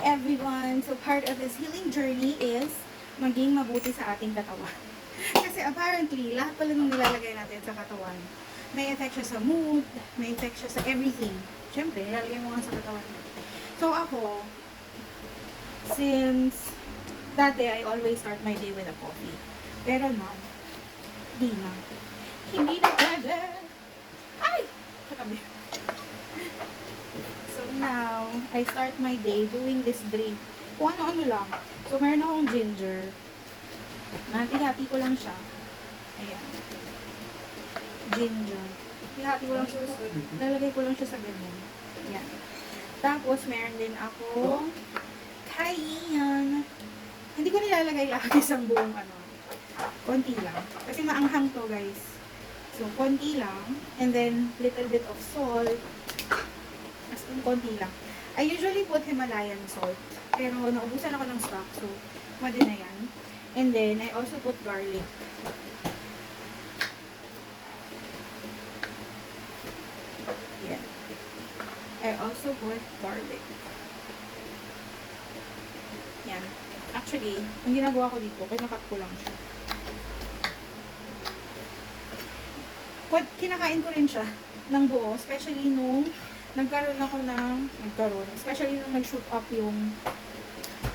everyone! So part of this healing journey is maging mabuti sa ating katawan. Kasi apparently, lahat pala nung nilalagay natin sa katawan, may effect siya sa mood, may effect siya sa everything. Siyempre, nilalagay mo nga sa katawan mo. So ako, since dati I always start my day with a coffee. Pero now, di na. Hindi na pwede. Ay! Katabi. So now, I start my day doing this drink. Kung ano-ano lang. So meron akong ginger. Hati-hati ko lang siya. Ayan. Ginger. Hati-hati ko lang siya. Lalagay ko lang siya sa ganyan. Ayan. Tapos meron din ako cayenne. Hindi ko nilalagay lahat isang buong ano. Konti lang. Kasi maanghang to, guys. So, konti lang. And then, little bit of salt. As in, konti lang. I usually put Himalayan salt. Pero, naubusan ako ng stock. So, pwede na yan. And then, I also put garlic. Yeah. I also put garlic. Yan. Actually, ang ginagawa ko dito, kinakat ko lang siya. Kinakain ko rin siya ng buo, especially nung especially nung nag-shoot up yung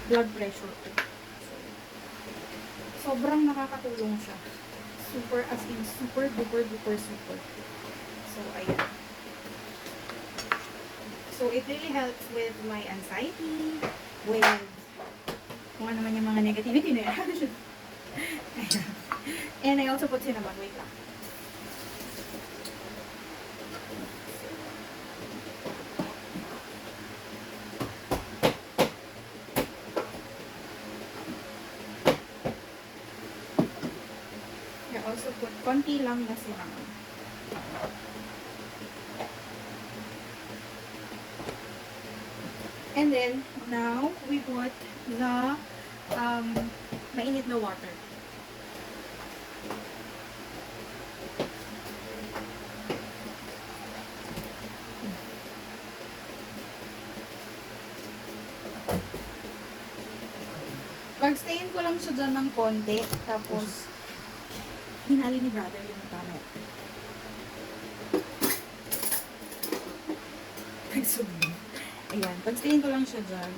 blood pressure ko. Sobrang nakakatulong siya. Super, as in, super, duper, duper, super. So, ayan. So, it really helps with my anxiety, with kung ano man yung mga negativity na yan. Ayan. And I also put cinnamon. Wait lang. I also put konti lang na cinnamon. And then, now, we put the mainit na water. Pag-stayin ko lang siya dyan ng konti, tapos hinali ni brother yung tamit. Nagsubi. Ayan, pag-stayin ko lang siya dyan.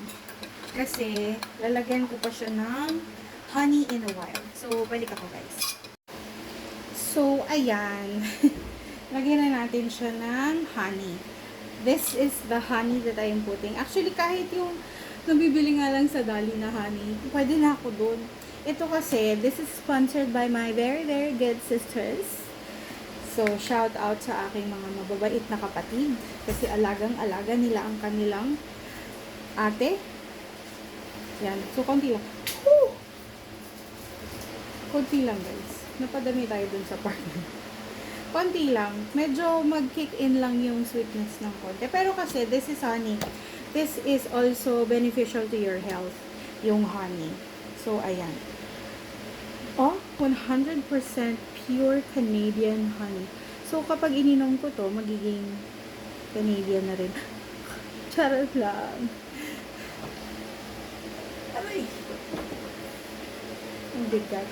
Kasi, lalagyan ko pa siya ng honey in a while. So, balik ako, guys. So, ayan. Lagyan na natin siya ng honey. This is the honey that I am putting. Actually, kahit yung nabibili nga lang sa Dali na honey, pwede na ako dun. Ito kasi, this is sponsored by my very, very good sisters. So, shout out sa aking mga mababait na kapatid. Kasi alagang-alaga nila ang kanilang ate. Yan. So, konti lang. Woo! Konti lang, guys. Napadami tayo dun sa part. Konti lang. Medyo mag-kick in lang yung sweetness ng konti. Pero kasi, this is honey. This is also beneficial to your health. Yung honey. So, ayan. Oh, 100% pure Canadian honey. So, kapag ininom ko to, magiging Canadian na rin. Charot lang. Aray! Ang bigat.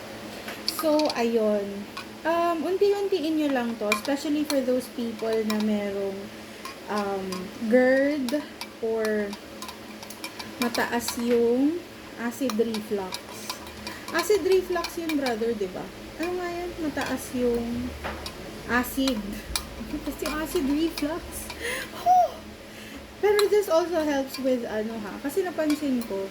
So, ayun. Unti-untiin nyo lang to, especially for those people na merong GERD or mataas yung acid reflux. Acid reflux yun, brother, diba? Ano nga yan? Mataas yung acid. Mataas yung acid reflux. Oh! Pero this also helps with, kasi napansin ko,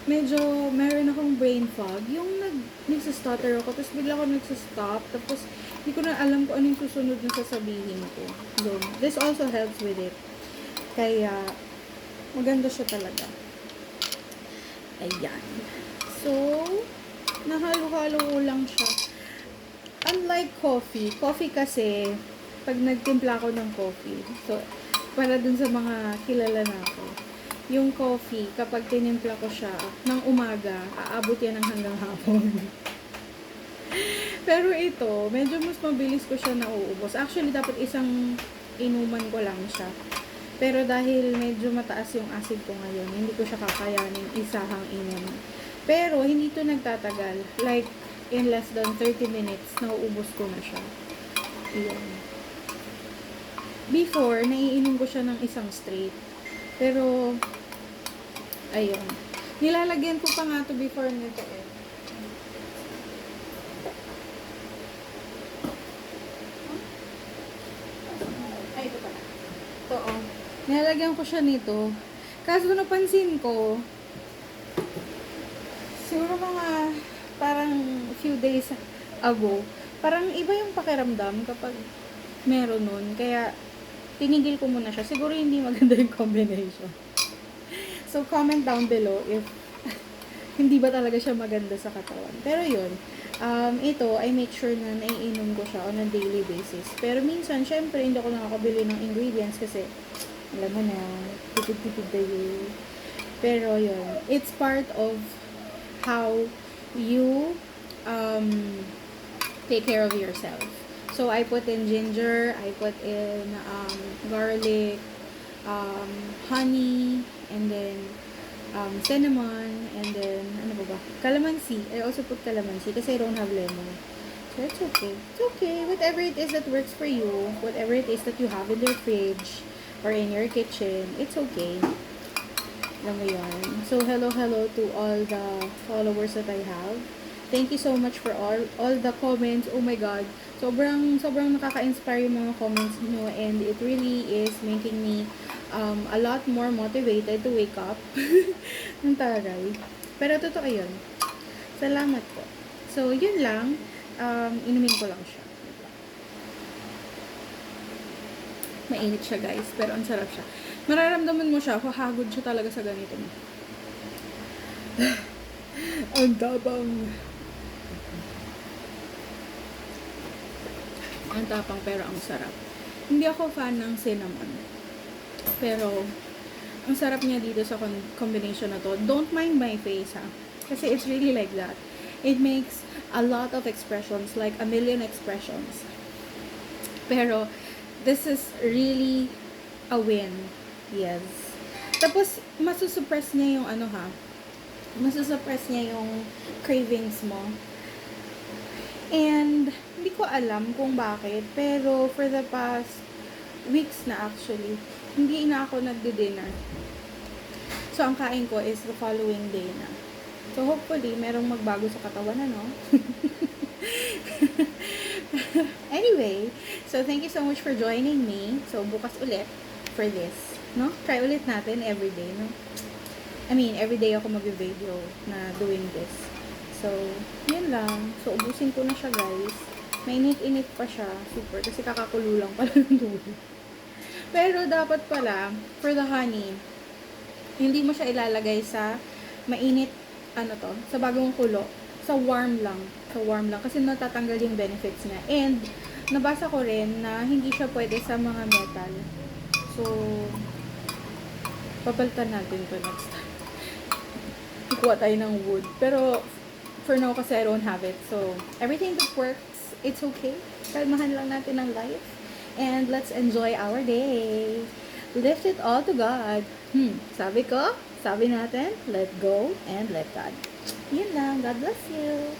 medyo meron akong brain fog. Yung nagsastutter ako, tapos bigla ako nagsastop, tapos hindi ko na alam kung anong susunod na sasabihin ko. So, this also helps with it. Kaya, maganda siya talaga. Ayan. So, nahalo-halo ko lang siya. Unlike coffee kasi, pag nagtimpla ako ng coffee, so, para dun sa mga kilala na ako, yung coffee, kapag tinimpla ko siya ng umaga, aabot yan ng hanggang hapon. Pero ito, medyo mas mabilis ko siya nauubos. Actually, dapat isang inuman ko lang siya. Pero dahil medyo mataas yung acid ko ngayon, hindi ko siya kakayanin isahang inom. Pero hindi to nagtatagal. Like, in less than 30 minutes, nauubos ko na siya. Iyon. Before, naiinom ko siya ng isang straight. Pero, ayun. Nilalagyan ko pa nga to before nito eh. Ay, ito pala. Ito oh. Nilalagyan ko siya nito. Kaso napansin ko, siguro mga parang few days ago, parang iba yung pakiramdam kapag meron nun. Kaya, tinigil ko muna siya. Siguro hindi maganda yung combination. So, comment down below if hindi ba talaga siya maganda sa katawan. Pero yun, ito, I make sure na naiinom ko siya on a daily basis. Pero minsan, syempre, hindi ako nakakabili ng ingredients kasi, alam mo na, tipid-tipid tayo. Pero yun, it's part of how you take care of yourself. So, I put in ginger, I put in garlic, honey, and then cinnamon, and then, ano ba ba? Calamansi. I also put calamansi kasi I don't have lemon. So, it's okay. It's okay. Whatever it is that works for you, whatever it is that you have in your fridge, or in your kitchen, it's okay. Alam mo yun. So, hello to all the followers that I have. Thank you so much for all the comments. Oh my God. Sobrang nakaka-inspire yung mga comments nyo, and it really is making me a lot more motivated to wake up ng taray. Pero totoo yun. Salamat po. So, yun lang. Inumin ko lang siya. Mainit siya, guys. Pero ang sarap siya. Mararamdaman mo siya. Hahagod siya talaga sa ganito. Ang tapang. Ang tapang pero ang sarap. Hindi ako fan ng cinnamon. Pero, ang sarap niya dito sa combination na to. Don't mind my face, ha. Kasi it's really like that. It makes a lot of expressions. Like a million expressions. Pero, this is really a win. Yes. Tapos, masusuppress niya yung ano ha. Masusuppress niya yung cravings mo. And, hindi ko alam kung bakit. Pero, for the past weeks na actually, hindi na ako nagdi-dinner. So, ang kain ko is the following day na. So, hopefully, merong magbago sa katawan na, no? Anyway, so thank you so much for joining me. So, bukas ulit for this, no? Try ulit natin everyday, no? I mean, everyday ako mag-video na doing this. So, yun lang. So, ubusin ko na siya, guys. Mainit-init pa siya. Super. Kasi kakakulo lang pala ng tubig. Pero, dapat pala, for the honey, hindi mo siya ilalagay sa mainit, ano to, sa bagong kulo. Sa warm lang. Sa warm lang. Kasi natatanggal yung benefits niya. And, nabasa ko rin na hindi siya pwede sa mga metal. So, papalitan natin to next time. Kukuha tayo ng wood. Pero, for now kasi I don't have it. So, everything that works, it's okay. Kalmahan lang natin ang life. And let's enjoy our day. Lift it all to God. Sabi ko, sabi natin, let go and let God. Yun lang. God bless you.